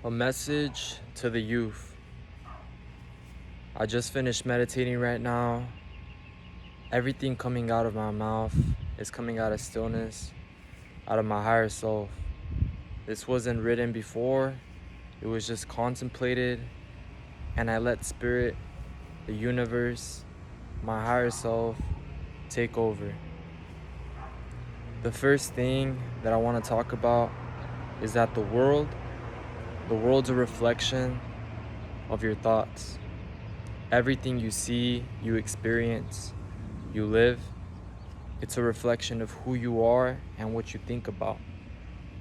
A message to the youth. I just finished meditating right now. Everything coming out of my mouth is coming out of stillness, out of my higher self. This wasn't written before, it was just contemplated, and I let spirit, the universe, my higher self take over. The first thing that I want to talk about is that the world's a reflection of your thoughts. Everything you see, you experience, you live, it's a reflection of who you are and what you think about.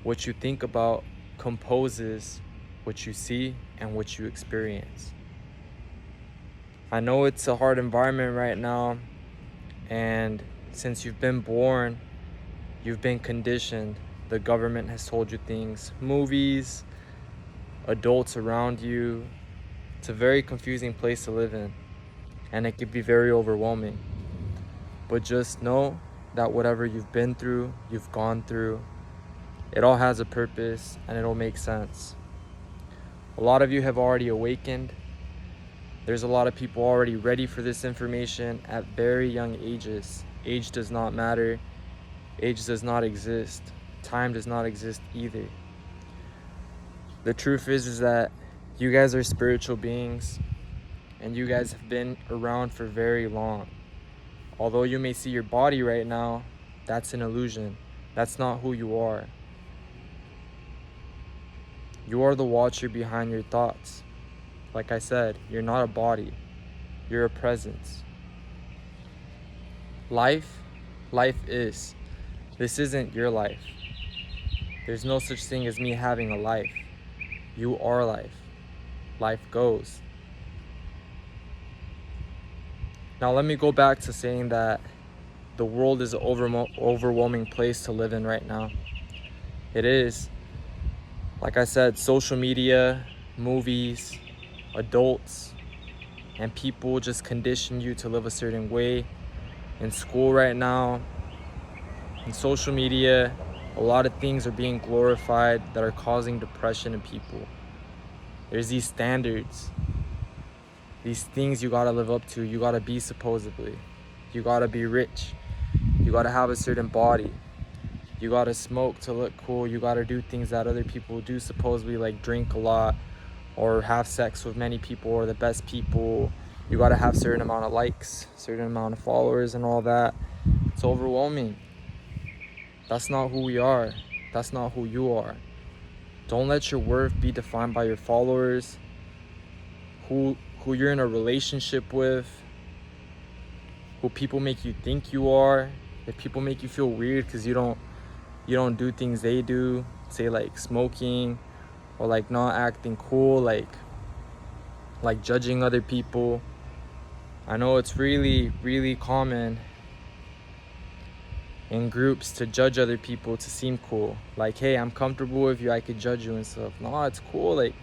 What you think about composes what you see and what you experience. I know it's a hard environment right now, and since you've been born, you've been conditioned. The government has told you things, movies, adults around you. It's a very confusing place to live in, and it can be very overwhelming. But just know that whatever you've been through, you've gone through, it all has a purpose and it'll make sense. A lot of you have already awakened. There's a lot of people already ready for this information at very young ages. Age does not matter. Age does not exist. Time does not exist either. The truth is that you guys are spiritual beings, and you guys have been around for very long. Although you may see your body right now, that's an illusion. That's not who you are. You are the watcher behind your thoughts. Like I said, you're not a body. You're a presence. Life is. This isn't your life. There's no such thing as me having a life. You are life. Life goes. Now let me go back to saying that the world is an overwhelming place to live in right now. It is. Like I said, social media, movies, adults, and people just condition you to live a certain way. In school right now, in social media, a lot of things are being glorified that are causing depression in people. There's these standards, these things you gotta live up to. You gotta be supposedly. You gotta be rich. You gotta have a certain body. You gotta smoke to look cool. You gotta do things that other people do supposedly, like drink a lot or have sex with many people or the best people. You gotta have certain amount of likes, certain amount of followers and all that. It's overwhelming. That's not who we are. That's not who you are. Don't let your worth be defined by your followers, who you're in a relationship with, who people make you think you are. If people make you feel weird because you don't do things they do, say like smoking or like not acting cool, like judging other people. I know it's really, really common in groups to judge other people to seem cool. Like, hey, I'm comfortable with you, I could judge you and stuff. No, it's cool. Like,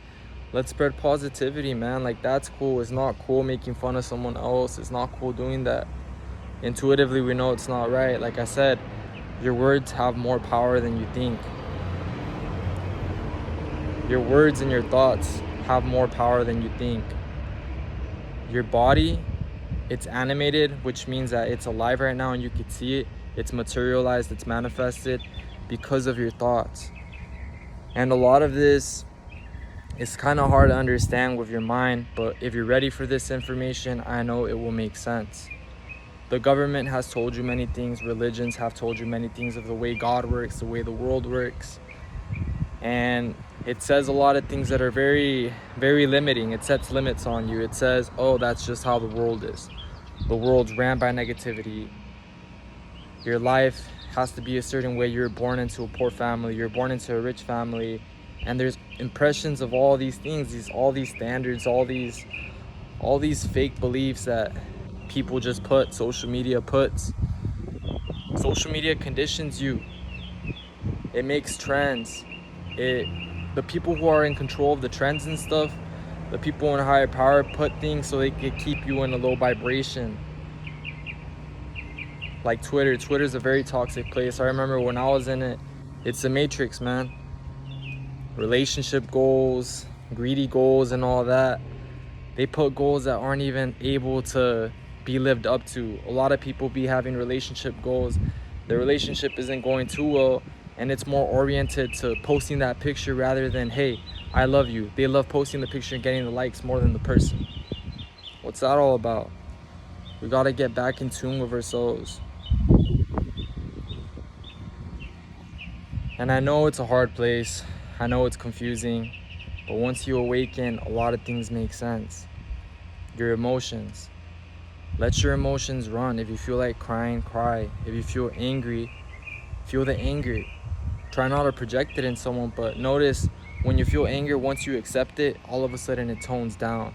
let's spread positivity, man. Like, that's cool. It's not cool making fun of someone else. It's not cool doing that. Intuitively, we know it's not right. Like I said, your words have more power than you think. Your words and your thoughts have more power than you think. Your body, it's animated, which means that it's alive right now and you can see it. It's materialized, it's manifested because of your thoughts. And a lot of this is kind of hard to understand with your mind, but if you're ready for this information, I know it will make sense. The government has told you many things, religions have told you many things of the way God works, the way the world works. And it says a lot of things that are very, very limiting. It sets limits on you. It says, oh, that's just how the world is. The world's ran by negativity. Your life has to be a certain way. You're born into a poor family. You're born into a rich family. And there's impressions of all these things, all these standards, all these fake beliefs that people just put, social media puts. Social media conditions you. It makes trends. The people who are in control of the trends and stuff, the people in higher power put things so they can keep you in a low vibration. Like Twitter's a very toxic place. I remember when I was in it, it's a matrix, man. Relationship goals, greedy goals and all that. They put goals that aren't even able to be lived up to. A lot of people be having relationship goals. The relationship isn't going too well, and it's more oriented to posting that picture rather than, hey, I love you. They love posting the picture and getting the likes more than the person. What's that all about? We gotta get back in tune with ourselves. And I know it's a hard place. I know it's confusing. But once you awaken, a lot of things make sense. Your emotions. Let your emotions run. If you feel like crying, cry. If you feel angry, feel the anger. Try not to project it in someone, but notice when you feel anger, once you accept it, all of a sudden it tones down.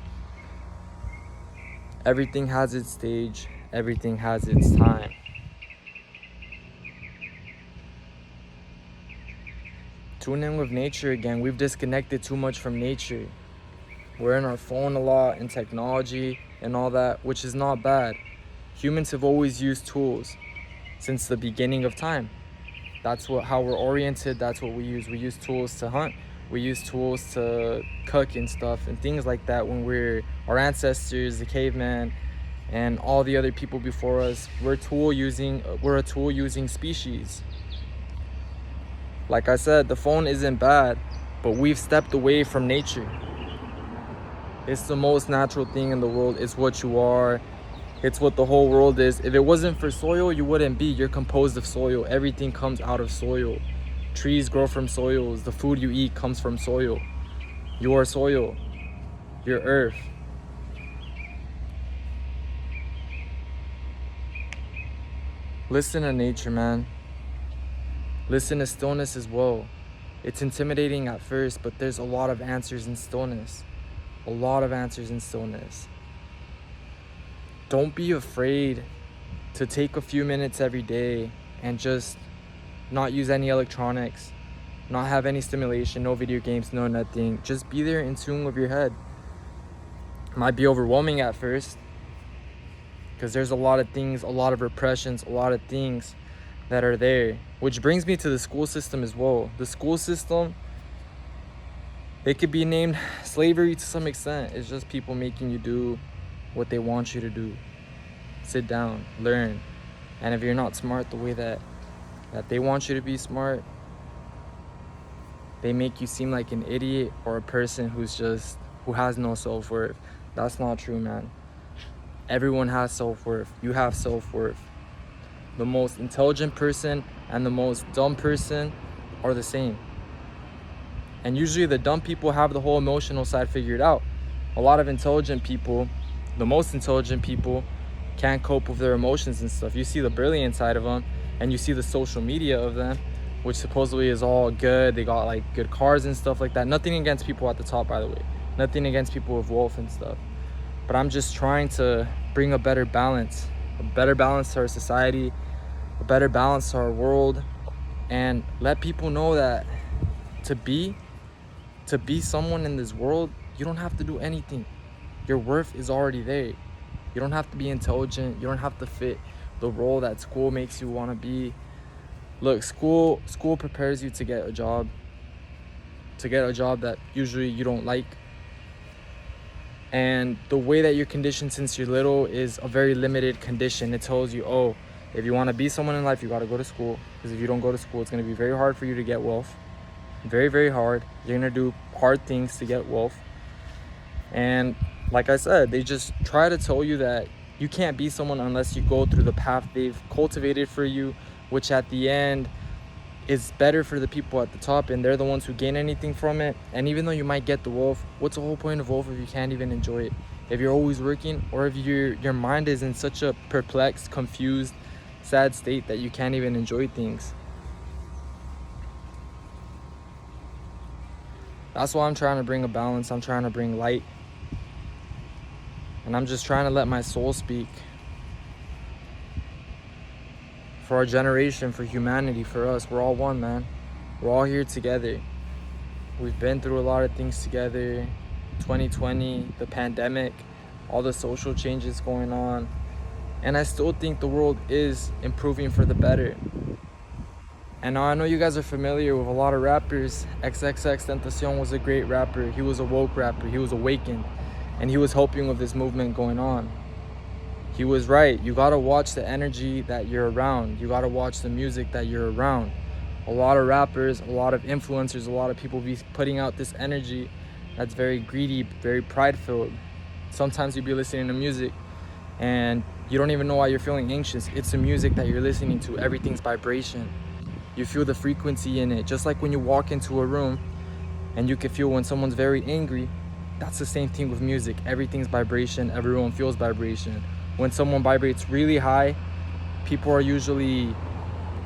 Everything has its stage. Everything has its time. Tune in with nature again. We've disconnected too much from nature. We're in our phone a lot and technology and all that, which is not bad. Humans have always used tools since the beginning of time. That's how we're oriented. That's what we use. We use tools to hunt. We use tools to cook and stuff and things like that. When our ancestors, the caveman, and all the other people before us, we're a tool using species. Like I said, the phone isn't bad, but we've stepped away from nature. It's the most natural thing in the world. It's what you are. It's what the whole world is. If it wasn't for soil, you wouldn't be. You're composed of soil. Everything comes out of soil. Trees grow from soils. The food you eat comes from soil. You are soil. You're earth. Listen to nature, man. Listen to stillness as well. It's intimidating at first, but there's a lot of answers in stillness. A lot of answers in stillness. Don't be afraid to take a few minutes every day and just not use any electronics, not have any stimulation, no video games, no nothing. Just be there in tune with your head. It might be overwhelming at first because there's a lot of things, a lot of repressions, a lot of things that are there. Which brings me to the school system as well. The school system, it could be named slavery to some extent. It's just people making you do what they want you to do. Sit down, learn. And if you're not smart the way that they want you to be smart, they make you seem like an idiot or a person who has no self-worth. That's not true, man. Everyone has self-worth. You have self-worth. The most intelligent person and the most dumb person are the same. And usually the dumb people have the whole emotional side figured out. A lot of intelligent people, the most intelligent people, can't cope with their emotions and stuff. You see the brilliant side of them, and you see the social media of them, which supposedly is all good. They got like good cars and stuff like that. Nothing against people at the top, by the way. Nothing against people with wealth and stuff. But I'm just trying to bring a better balance to our society, a better balance to our world, and let people know that to be someone in this world, you don't have to do anything. Your worth is already there. You don't have to be intelligent. You don't have to fit the role that school makes you want to be. Look, school prepares you to get a job that usually you don't like. And the way that you're conditioned since you're little is a very limited condition. It tells you, oh, if you want to be someone in life, you got to go to school. Because if you don't go to school, it's going to be very hard for you to get wealth. Very, very hard. You're going to do hard things to get wealth. And like I said, they just try to tell you that you can't be someone unless you go through the path they've cultivated for you, which at the end is better for the people at the top, and they're the ones who gain anything from it. And even though you might get the wealth, what's the whole point of wealth if you can't even enjoy it? If you're always working, or if your mind is in such a perplexed, confused, sad state that you can't even enjoy things. That's why I'm trying to bring a balance. I'm trying to bring light. And I'm just trying to let my soul speak. For our generation, for humanity, for us, we're all one, man. We're all here together. We've been through a lot of things together. 2020, the pandemic, all the social changes going on. And I still think the world is improving for the better. And now I know you guys are familiar with a lot of rappers. XXXTentacion was a great rapper. He was a woke rapper. He was awakened. And he was helping with this movement going on. He was right. You gotta watch the energy that you're around. You gotta watch the music that you're around. A lot of rappers, a lot of influencers, a lot of people be putting out this energy that's very greedy, very pride-filled. Sometimes you be listening to music and you don't even know why you're feeling anxious. It's the music that you're listening to. Everything's vibration. You feel the frequency in it. Just like when you walk into a room and you can feel when someone's very angry, that's the same thing with music. Everything's vibration. Everyone feels vibration. When someone vibrates really high, people are usually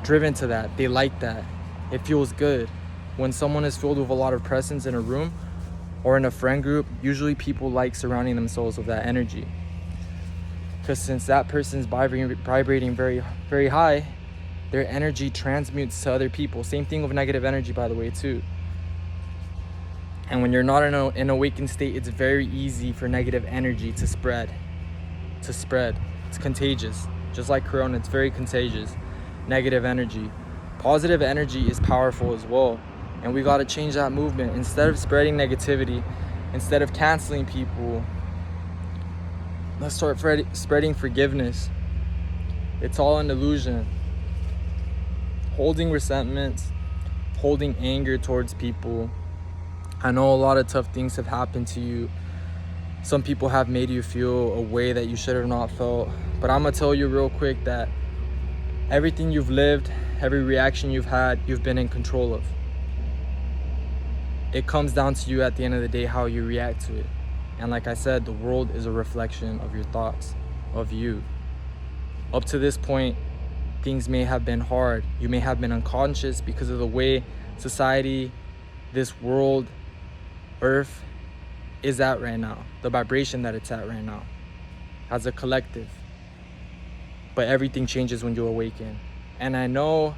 driven to that. They like that. It feels good. When someone is filled with a lot of presence in a room or in a friend group, usually people like surrounding themselves with that energy. Because since that person's vibrating very, very high, their energy transmutes to other people. Same thing with negative energy, by the way, too. And when you're not in an awakened state, it's very easy for negative energy to spread. It's contagious. Just like Corona, it's very contagious. Negative energy. Positive energy is powerful as well. And we got to change that movement. Instead of spreading negativity, instead of canceling people, let's start spreading forgiveness. It's all an illusion. Holding resentments, holding anger towards people. I know a lot of tough things have happened to you. Some people have made you feel a way that you should have not felt. But I'm gonna tell you real quick that everything you've lived, every reaction you've had, you've been in control of. It comes down to you at the end of the day how you react to it. And like I said, the world is a reflection of your thoughts, of you. Up to this point, things may have been hard. You may have been unconscious because of the way society, this world, Earth is at right now. The vibration that it's at right now as a collective. But everything changes when you awaken. And I know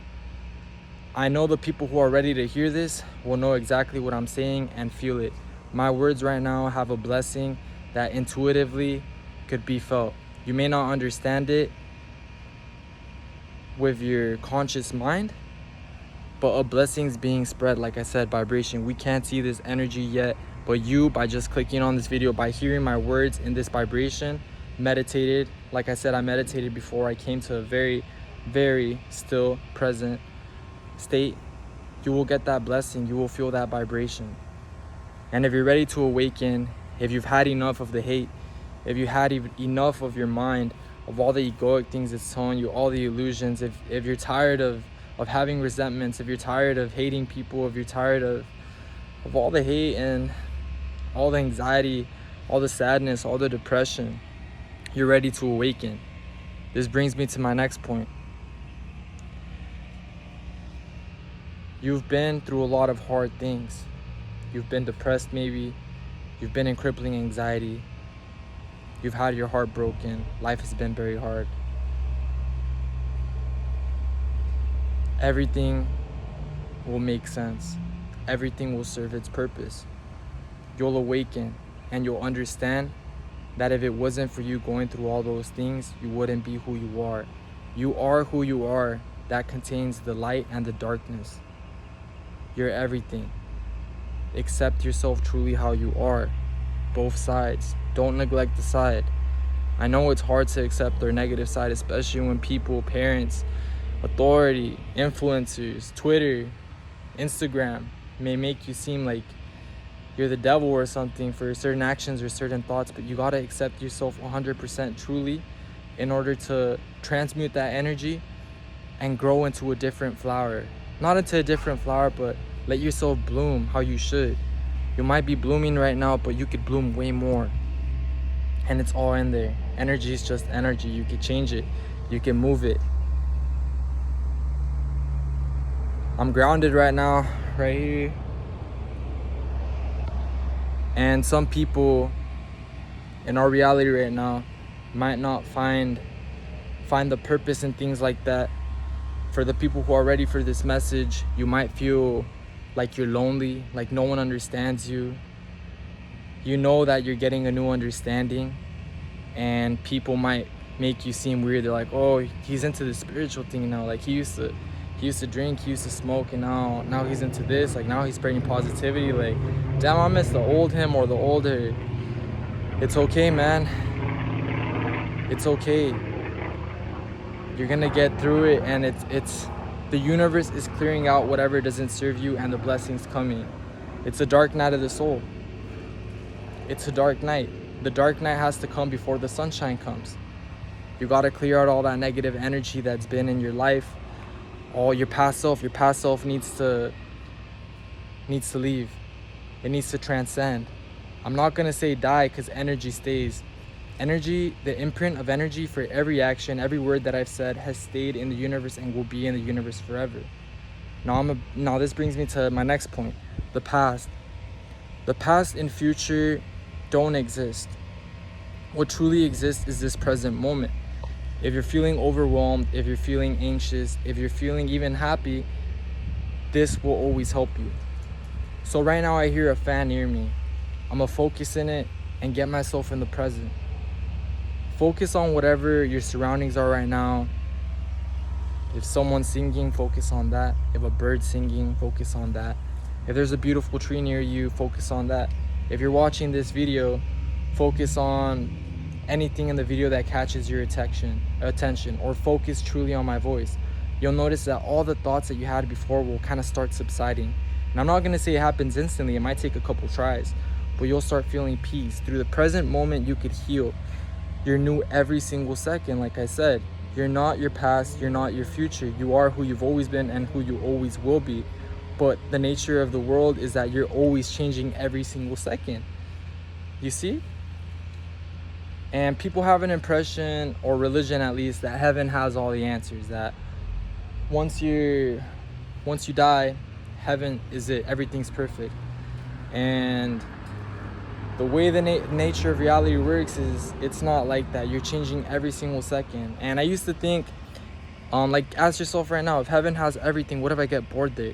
the people who are ready to hear this will know exactly what I'm saying and feel it. My words right now have a blessing that intuitively could be felt. You may not understand it with your conscious mind, but a blessing's being spread. Like I said, vibration. We can't see this energy yet, but you, by just clicking on this video, by hearing my words in this vibration, meditated. Like I said, I meditated before I came to a very, very still present state. You will get that blessing. You will feel that vibration. And if you're ready to awaken, if you've had enough of the hate, if you had enough of your mind, of all the egoic things it's telling you, all the illusions, if you're tired of having resentments, if you're tired of hating people, if you're tired of all the hate and all the anxiety, all the sadness, all the depression, you're ready to awaken. This brings me to my next point. You've been through a lot of hard things. You've been depressed maybe. You've been in crippling anxiety. You've had your heart broken. Life has been very hard. Everything will make sense. Everything will serve its purpose. You'll awaken and you'll understand that if it wasn't for you going through all those things, you wouldn't be who you are. You are who you are. That contains the light and the darkness. You're everything. Accept yourself truly how you are. Both sides. Don't neglect the side. I know it's hard to accept their negative side, especially when people, parents, authority, influencers, Twitter, Instagram may make you seem like you're the devil or something for certain actions or certain thoughts, but you gotta accept yourself 100% truly in order to transmute that energy and grow into a different flower. Not into a different flower, but let yourself bloom how you should. You might be blooming right now, but you could bloom way more. And it's all in there. Energy is just energy. You can change it. You can move it. I'm grounded right now, right here. And some people in our reality right now might not find the purpose in things like that. For the people who are ready for this message, you might feel like you're lonely, like no one understands you. You know that you're getting a new understanding, and people might make you seem weird. They're like, oh, he's into the spiritual thing now. Like he used He used to drink, he used to smoke, and now he's into this. Like, now he's spreading positivity. Like, damn, I miss the old him or the older. It's okay, man. It's okay. You're gonna get through it, and it's the universe is clearing out whatever doesn't serve you, and the blessings coming. It's a dark night of the soul. It's a dark night. The dark night has to come before the sunshine comes. You gotta clear out all that negative energy that's been in your life. All your past self needs to leave. It needs to transcend. I'm not gonna say die, because energy stays. Energy, the imprint of energy for every action, every word that I've said has stayed in the universe and will be in the universe forever. Now this brings me to my next point. The past. The past and future don't exist. What truly exists is this present moment. If you're feeling overwhelmed, if you're feeling anxious, if you're feeling even happy, this will always help you. So right now I hear a fan near me. I'm gonna focus in it and get myself in the present. Focus on whatever your surroundings are right now. If someone's singing, focus on that. If a bird's singing, focus on that. If there's a beautiful tree near you, focus on that. If you're watching this video, focus on anything in the video that catches your attention, or focus truly on my voice. You'll notice that all the thoughts that you had before will kind of start subsiding. And I'm not gonna say it happens instantly, it might take a couple tries, but you'll start feeling peace. Through the present moment, you could heal. You're new every single second, like I said. You're not your past, you're not your future. You are who you've always been and who you always will be. But the nature of the world is that you're always changing every single second. You see? And people have an impression, or religion at least, that heaven has all the answers. That once you die, heaven is it. Everything's perfect. And the way the nature of reality works is it's not like that. You're changing every single second. And I used to think, like, ask yourself right now, if heaven has everything, what if I get bored there?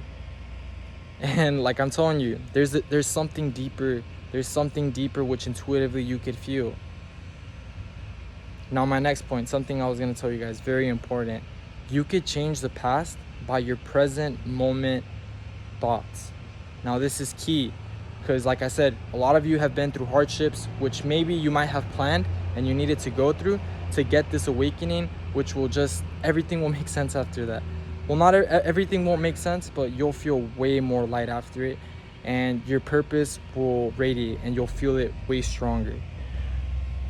And like I'm telling you, there's something deeper. There's something deeper which intuitively you could feel. Now my next point, something I was going to tell you guys, very important. You could change the past by your present moment thoughts. Now this is key, because like I said, a lot of you have been through hardships which maybe you might have planned and you needed to go through to get this awakening, which will just, everything will make sense after that. Well, not everything won't make sense, but you'll feel way more light after it, and your purpose will radiate and you'll feel it way stronger.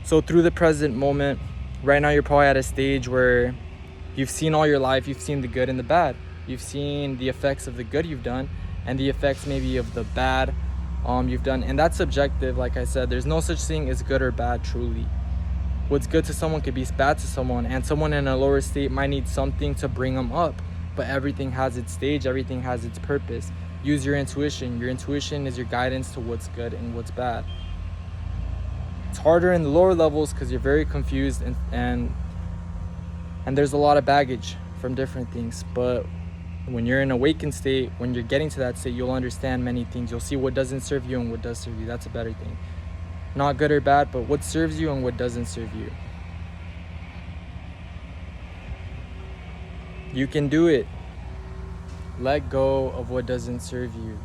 So through the present moment, right now you're probably at a stage where you've seen all your life, you've seen the good and the bad. You've seen the effects of the good you've done and the effects maybe of the bad you've done. And that's subjective, like I said. There's no such thing as good or bad, truly. What's good to someone could be bad to someone, and someone in a lower state might need something to bring them up. But everything has its stage, everything has its purpose. Use your intuition. Your intuition is your guidance to what's good and what's bad. It's harder in the lower levels because you're very confused and there's a lot of baggage from different things. But when you're in an awakened state, when you're getting to that state, you'll understand many things. You'll see what doesn't serve you and what does serve you. That's a better thing. Not good or bad, but what serves you and what doesn't serve you. You can do it. Let go of what doesn't serve you.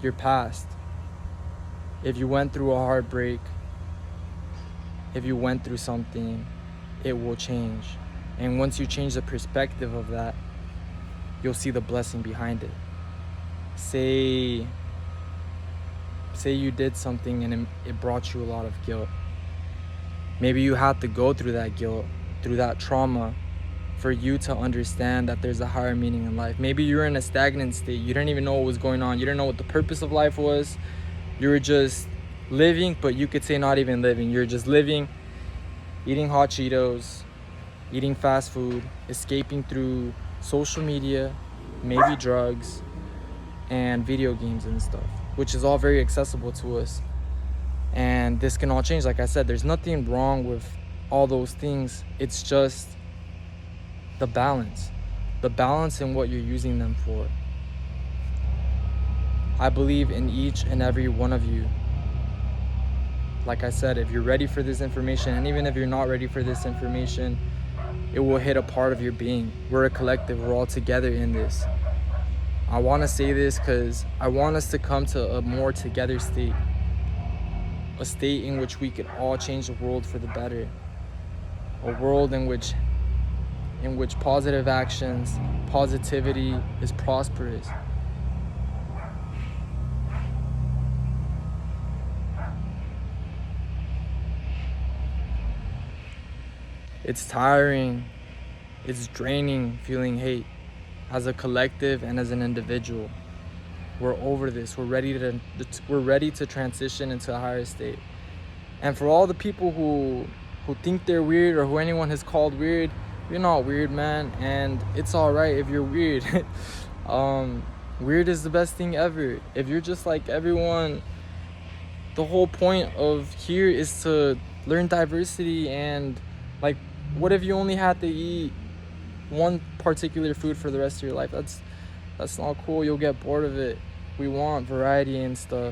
Your past. If you went through a heartbreak, if you went through something, it will change. And once you change the perspective of that, you'll see the blessing behind it. Say you did something and it brought you a lot of guilt. Maybe you had to go through that guilt, through that trauma, for you to understand that there's a higher meaning in life. Maybe you were in a stagnant state. You didn't even know what was going on. You didn't know what the purpose of life was. You were just living, but you could say not even living. You're just living, eating hot Cheetos, eating fast food, escaping through social media, maybe drugs, and video games and stuff, which is all very accessible to us. And this can all change. Like I said, there's nothing wrong with all those things. It's just the balance in what you're using them for. I believe in each and every one of you. Like I said, if you're ready for this information, and even if you're not ready for this information, it will hit a part of your being. We're a collective, we're all together in this. I want to say this because I want us to come to a more together state, a state in which we could all change the world for the better, a world in which positive actions, positivity is prosperous. It's tiring, it's draining feeling hate as a collective and as an individual. We're over this. We're ready to transition into a higher state. And for all the people who think they're weird, or who anyone has called weird, you're not weird, man, and it's all right if you're weird. Weird is the best thing ever. If you're just like everyone, the whole point of here is to learn diversity. And like, what if you only had to eat one particular food for the rest of your life? That's not cool. You'll get bored of it. We want variety and stuff.